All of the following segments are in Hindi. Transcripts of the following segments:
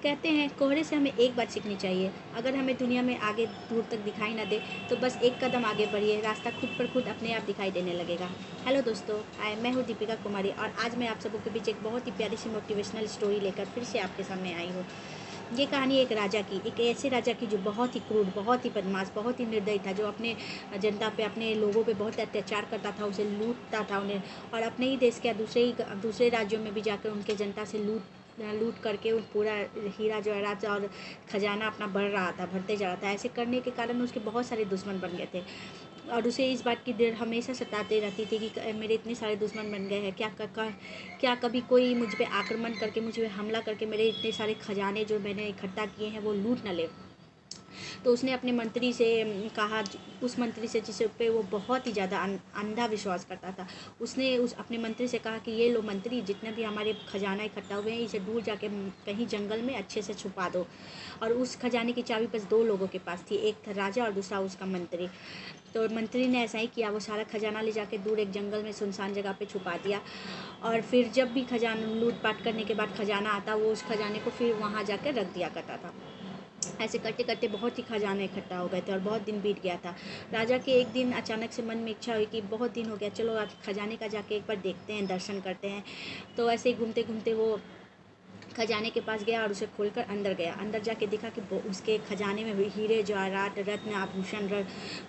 कहते हैं कोहरे से हमें एक बात सीखनी चाहिए, अगर हमें दुनिया में आगे दूर तक दिखाई ना दे तो बस एक कदम आगे बढ़िए, रास्ता खुद पर खुद अपने आप दिखाई देने लगेगा। हेलो दोस्तों, मैं हूँ दीपिका कुमारी और आज मैं आप सबों के बीच एक बहुत ही प्यारी सी मोटिवेशनल स्टोरी लेकर फिर से आपके सामने आई हूँ। ये कहानी एक राजा की, एक ऐसे राजा की जो बहुत ही क्रूर, बहुत ही बदमाश, बहुत ही निर्दयी था, जो अपने जनता पे, अपने लोगों पे बहुत अत्याचार करता था, उसे लूटता था उन्हें, और अपने ही देश के दूसरे राज्यों में भी जाकर उनके जनता से लूट करके उन पूरा हीरा जवाहरात और खजाना अपना बढ़ रहा था, बढ़ते जा रहा था। ऐसे करने के कारण उसके बहुत सारे दुश्मन बन गए थे और उसे इस बात की डर हमेशा सताते रहती थी कि मेरे इतने सारे दुश्मन बन गए हैं, क्या कभी कोई मुझ पे आक्रमण करके, मुझ पे हमला करके मेरे इतने सारे खजाने जो मैंने इकट्ठा किए हैं वो लूट न ले। तो उसने अपने मंत्री से कहा, उस मंत्री से जिस पे वो बहुत ही ज़्यादा अंधा विश्वास करता था, उसने अपने मंत्री से कहा कि ये लो मंत्री, जितने भी हमारे खजाना इकट्ठा हुए हैं इसे दूर जाके कहीं जंगल में अच्छे से छुपा दो। और उस खजाने की चाबी बस 2 लोगों के पास थी, एक था राजा और दूसरा उसका मंत्री। तो मंत्री ने ऐसा ही किया, वो सारा खजाना ले जाके दूर एक जंगल में सुनसान जगह पे छुपा दिया। और फिर जब भी खजाना लूटपाट करने के बाद खजाना आता, वो उस खजाने को फिर वहाँ जाकर रख दिया करता था। ऐसे करते करते बहुत ही खजाना इकट्ठा हो गए थे और बहुत दिन बीत गया था। राजा के एक दिन अचानक से मन में इच्छा हुई कि बहुत दिन हो गया, चलो आज खजाने का जाके एक बार देखते हैं, दर्शन करते हैं। तो ऐसे ही घूमते घूमते वो खजाने के पास गया और उसे खोलकर अंदर गया। अंदर जाके देखा कि उसके खजाने में हीरे जवाहरात, रत्न, आभूषण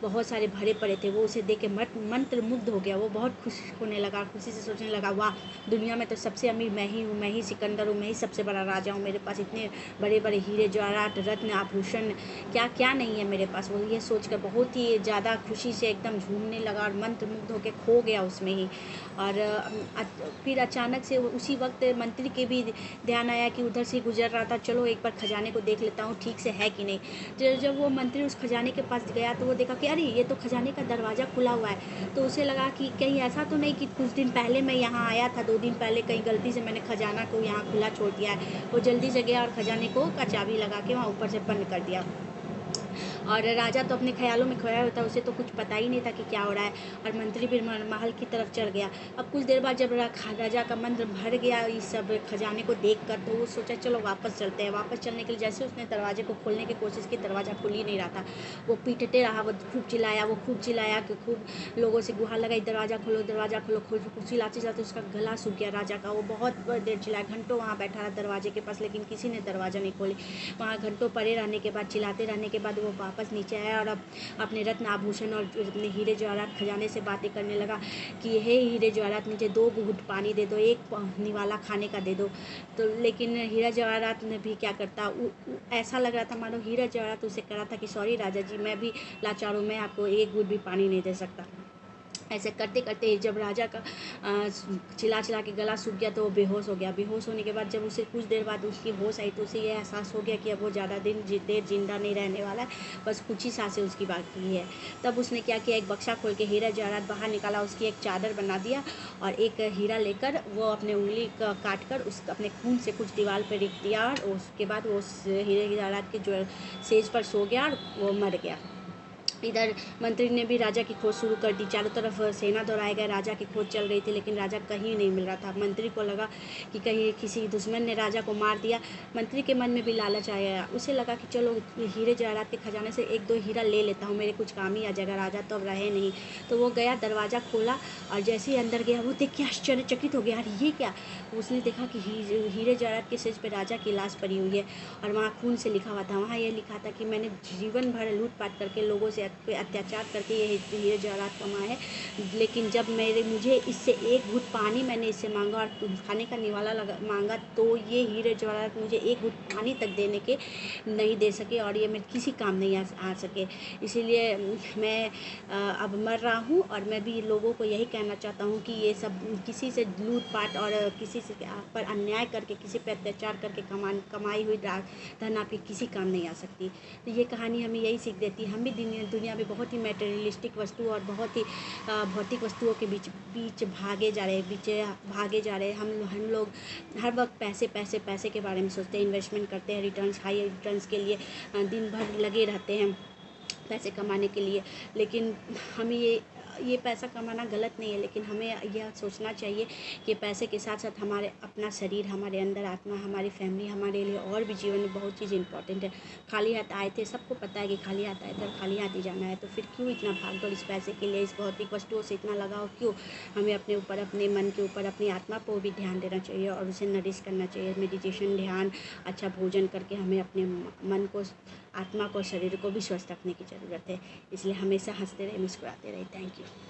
बहुत सारे भरे पड़े थे। वो उसे देख के मंत्र मुग्ध हो गया। वो बहुत खुश होने लगा, खुशी से सोचने लगा, वाह, दुनिया में तो सबसे अमीर मैं ही हूँ, मैं ही सिकंदर हूँ, मैं ही सबसे बड़ा राजा हूँ, मेरे पास इतने बड़े बड़े हीरे जवाहरात, रत्न, आभूषण क्या क्या नहीं है मेरे पास। वो ये सोच कर बहुत ही ज़्यादा खुशी से एकदम झूमने लगा और मंत्र मुग्ध होकर खो गया उसमें ही। और फिर अचानक से उसी वक्त मंत्री के भी ध्यान आया कि उधर से गुजर रहा था, चलो एक बार खजाने को देख लेता हूँ ठीक से है कि नहीं। जब वो मंत्री उस खजाने के पास गया तो वो देखा कि अरे ये तो खजाने का दरवाज़ा खुला हुआ है। तो उसे लगा कि कहीं ऐसा तो नहीं कि कुछ दिन पहले मैं यहाँ आया था, 2 दिन पहले कहीं गलती से मैंने खजाना को यहाँ खुला छोड़ दिया है। वो जल्दी से गया और खजाने को का चाबी लगा के वहाँ ऊपर से बंद कर दिया। और राजा तो अपने ख्यालों में खोया होता, उसे तो कुछ पता ही नहीं था कि क्या हो रहा है। और मंत्री भी महल की तरफ चढ़ गया। अब कुछ देर बाद जब राजा का मन भर गया इस सब खजाने को देख कर, तो वो सोचा चलो वापस चलते हैं। वापस चलने के लिए जैसे उसने दरवाजे को खोलने की कोशिश की, दरवाज़ा खुल ही नहीं रहा था। वो पीटते रहा, वो खूब चिल्लाया कि खूब लोगों से गुहार लगाई, दरवाज़ा खोलो, दरवाज़ा खोलो, चिल्लाते चिल्लाते उसका गला सूख गया राजा का। वो बहुत देर चिल्लाया, घंटों वहाँ बैठा रहा दरवाजे के पास, लेकिन किसी ने दरवाज़ा नहीं खोली। वहाँ घंटों पड़े रहने के बाद, चिल्लाते रहने के बाद वो वापस नीचे आया और अब अपने रत्न, आभूषण और अपने हीरे जवाहरात खजाने से बातें करने लगा कि हे हीरे जवाहरात, मुझे 2 घूंट पानी दे दो, एक निवाला खाने का दे दो। तो लेकिन हीरा जवाहरात ने भी क्या करता, ऐसा लग रहा था मानो हीरा जवाहरात उसे कह रहा था कि सॉरी राजा जी, मैं भी लाचार हूँ, मैं आपको 1 घूंट भी पानी नहीं दे सकता। ऐसे करते करते जब राजा का चिल्ला चिल्ला के गला सूख गया तो वो बेहोश हो गया। बेहोश होने के बाद जब उसे कुछ देर बाद उसकी होश आई तो उसे ये एहसास हो गया कि अब वो ज़्यादा देर जिंदा नहीं रहने वाला है, बस कुछ ही सांसें उसकी बाकी है। तब उसने क्या किया, एक बक्सा खोल के हीरा जवाहरात बाहर निकाला, उसकी एक चादर बना दिया और एक हीरा लेकर वो अपने उंगली काट कर उस अपने खून से कुछ दीवार पर लिख दिया और उसके बाद वो हीरे जवाहरात के जो सेज पर सो गया और वो मर गया। इधर मंत्री ने भी राजा की खोज शुरू कर दी। चारों तरफ सेना दौड़ाए गए, राजा की खोज चल रही थी, लेकिन राजा कहीं नहीं मिल रहा था। मंत्री को लगा कि कहीं किसी दुश्मन ने राजा को मार दिया। मंत्री के मन में भी लालच आया, उसे लगा कि चलो हीरे जवाहरात के खजाने से 1-2 हीरा ले लेता हूँ, मेरे कुछ काम ही आ जाएगा, राजा तो अब रहे नहीं। तो वो गया, दरवाज़ा खोला और जैसे ही अंदर गया वो देख के आश्चर्यचकित हो गया, अरे ये क्या। उसने देखा कि हीरे जवाहरात के सिर पर राजा की लाश पड़ी हुई है और वहाँ खून से लिखा हुआ था। वहाँ ये लिखा था कि मैंने जीवन भर लूटपाट करके लोगों से अत्याचार करके ये हीरे जवाहरात कमाए हैं, लेकिन जब मुझे इससे 1 घूंट पानी मैंने इससे मांगा और खाने का निवाला मांगा तो ये हीरे जवाहरात मुझे 1 घूंट पानी तक देने के नहीं दे सके और ये मेरे किसी काम नहीं आ सके। इसीलिए मैं अब मर रहा हूँ और मैं भी लोगों को यही कहना चाहता हूँ कि ये सब किसी से लूटपाट और किसी से पर अन्याय करके, किसी पर अत्याचार करके कमाई हुई धन आपके किसी काम नहीं आ सकती। तो ये कहानी हमें यही सीख देती है। हम भी दुनिया में बहुत ही मटेरियलिस्टिक वस्तु और बहुत ही भौतिक वस्तुओं के बीच भागे जा रहे हैं। हम लोग हर वक्त पैसे पैसे पैसे के बारे में सोचते हैं, इन्वेस्टमेंट करते हैं, हाई रिटर्न्स के लिए दिन भर लगे रहते हैं पैसे कमाने के लिए, लेकिन हमें ये पैसा कमाना गलत नहीं है, लेकिन हमें यह सोचना चाहिए कि पैसे के साथ साथ हमारे अपना शरीर, हमारे अंदर आत्मा, हमारी फैमिली, हमारे लिए और भी जीवन में बहुत चीज़ इंपॉर्टेंट है। खाली हाथ आए थे, सबको पता है कि खाली हाथ आए थे और खाली हाथ ही जाना है, तो फिर क्यों इतना भागदौड़ इस पैसे के लिए, इस भौतिक वस्तुओं से इतना लगाव क्यों? हमें अपने ऊपर, अपने मन के ऊपर, अपनी आत्मा को भी ध्यान देना चाहिए और उसे नरिश करना चाहिए। मेडिटेशन, ध्यान, अच्छा भोजन करके हमें अपने मन को, आत्मा को, शरीर को भी स्वस्थ रखने की ज़रूरत है। इसलिए हमेशा हंसते रहे, मुस्कुराते रहे। Thank you.